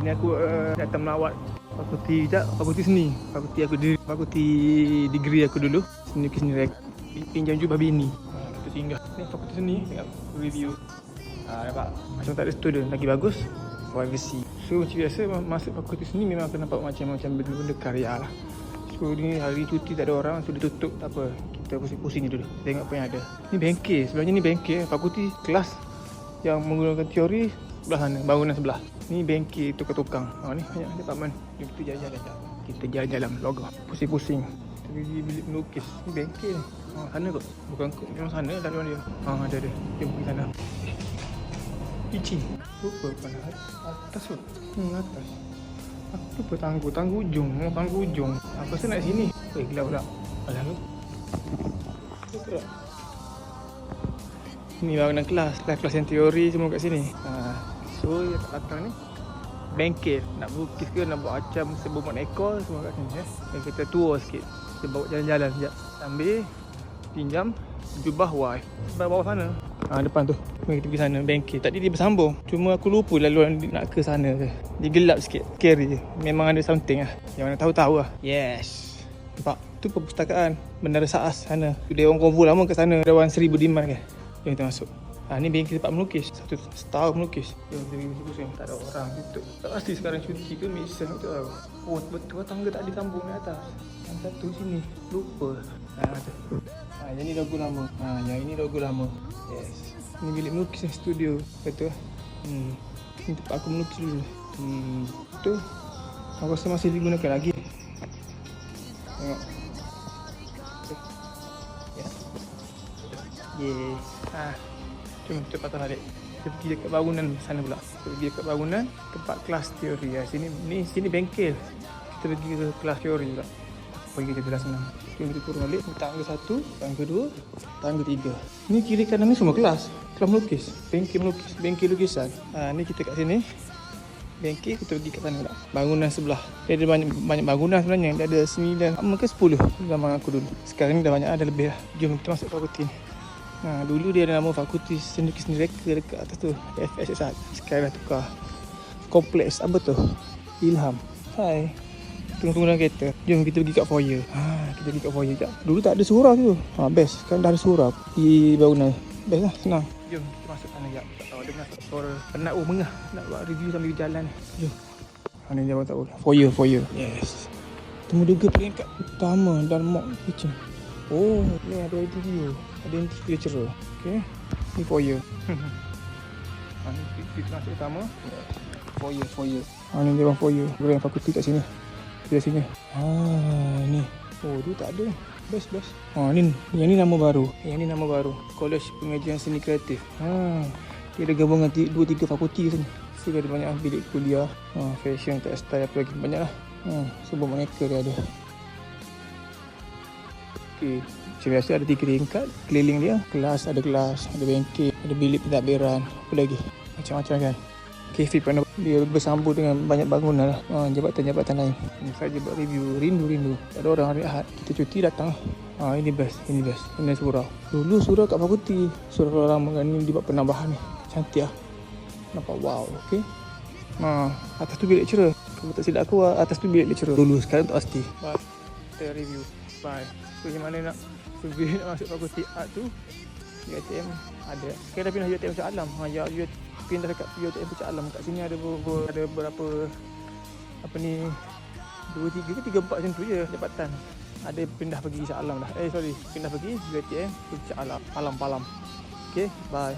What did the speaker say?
Ni aku datang melawat fakulti seni. Fakulti degree aku dulu. Seni lukis seni pinjam jubah bini. Kita singgah. Ni fakulti seni, tengok review. Nampak macam tak ada student, lagi bagus. Privacy. So macam biasa masuk fakulti seni memang akan nampak macam benda-benda karya lah. So ni hari cuti tak ada orang, so dia tutup, tak apa. Kita pusing-pusing dulu, tengok apa yang ada. Ni bengkel, sebenarnya ni bengkel. Fakulti kelas yang menggunakan teori sebelah sana, bangunan sebelah. Ni bengkel tukang-tukang. Ni banyak department. Jom kita jalan-jalan. Kita jalan-jalan logah. Pusing-pusing. Kita pergi bilik melukis. Ni bengkel. Sana kot. Bukan kot. Memang sana laluan dia. Ada. Jom pergi sana. Licin. Lupa pada atas kot. Atas. Aku lupa tangguh ujung. Tangguh ujung. Aku rasa nak sini. Gelap pula. Alah lu. Betul tak? Ni bangunan kelas yang teori semua kat sini. So yang kat belakang ni bengkel. Nak lukis ke nak buat macam sebelum ekor semua kat sini Dan kita tour sikit. Kita bawa jalan-jalan sekejap sambil pinjam jubah wife. Sebelah bawah sana. Depan tu. Mari kita pergi sana bengkel. Tadi dia bersambung. Cuma aku lupa laluan nak ke sana ke. Dia gelap sikit. Scary je. Memang ada something lah. Yang mana tahu-tahu lah. Yes. Nampak? Tu perpustakaan Bandara Saas sana. Dia orang konvo lama kat sana. Dewan Seri Budiman kan. Jom kita masuk. Ni bengkel tempat melukis. Satu setahun melukis. Jom kita pergi pusing. Tak ada orang tutup. Tak pasti sekarang cuti ke mission tu tau. Oh betul tangga tak disambung ni atas. Yang satu sini. Lupa. Yang ni logo lama. Yang ini logo lama. Yes. Ni bilik melukis yang studio. Betul. Ni tempat aku melukis dulu. Tu. Aku rasa masih digunakan lagi. Tengok. Ya. Yeay. Jom kita patah balik. Kita pergi dekat bangunan sana pula. Kita pergi dekat bangunan tempat kelas teori. Sini bengkel. Kita pergi ke kelas teori pula. Pergi ke kelas 6. Jom kita turun balik. Tangga 1, tangga 2, tangga 3. Ni kiri kanan ni semua kelas. Kelas melukis. Bengkel melukis. Bengkel lukisan. Ni kita kat sini. Bengkel kita pergi kat sana pula. Bangunan sebelah. Dia ada banyak bangunan sebenarnya. Dia ada 9 ke 10 zaman aku dulu. Sekarang ni dah banyak, ada lebih lah. Jom kita masuk fakulti ni. Dulu dia ada nama Fakulti Seni Lukis Seni Reka dekat atas tu. FSS. Sekarang dah tukar. Kompleks apa tu? Ilham. Hai. Tunggu dalam kereta. Jom kita pergi kat foyer. Kita pergi kat foyer sekejap. Dulu tak ada surau tu. Best. Sekarang dah ada surau di bangunan. Best lah, senang. Jom kita masuk sana sekejap. Tak tahu dengar suara penat mengah. Nak buat review sambil jalan ni. Jom. Ni dia orang tahu. Foyer. Yes. Temu juga peringkat utama dan mock kitchen. Oh, ni ada video. Ada lecturer. Okay. Ni foyer. Ni kita masuk utama. Foyer. Ni dia orang foyer. Orang fakulti kat sini. Kita sini. Ni. Oh, dia tak ada. Best. Ni. Yang ni nama baru. College Pengajian Seni Kreatif. Dia ada gabungan 2-3 fakulti kat sini. So, dia ada banyak bilik kuliah. Fashion, textile, apa lagi. Banyak lah. Sebab mereka dia ada. Okay. Macam biasa ada 3 tingkat. Keliling dia. Ada kelas, ada bengkel, ada bilik pentadbiran. Apa lagi? Macam-macam kan. Kafe pun dia bersambung dengan banyak bangunan lah. Jabatan-jabatan lain. Ini saja buat review. Rindu. Ada orang hari Ahad. Kita cuti datang lah. Ini best. Ini surau. Dulu surau kat fakulti. Surau lama kan ni dibuat penambahan ni. Cantik lah. Nampak wow. Okay. Atas tu bilik lecturer. Kalau tak silap aku atas tu bilik lecturer. Dulu sekarang tak pasti. Bye. Kita review. Bye. So yang mana nak masuk fakulti art tu UiTM ada. Sekarang dah pindah UiTM Puncak Alam. Pindah dekat UiTM Puncak Alam. Kat sini ada berapa 2, 3 ke 3, 4 macam tu je jabatan. Ada pindah pergi Shah Alam dah. Pindah pergi UiTM Puncak Alam. Palam. Okay, bye.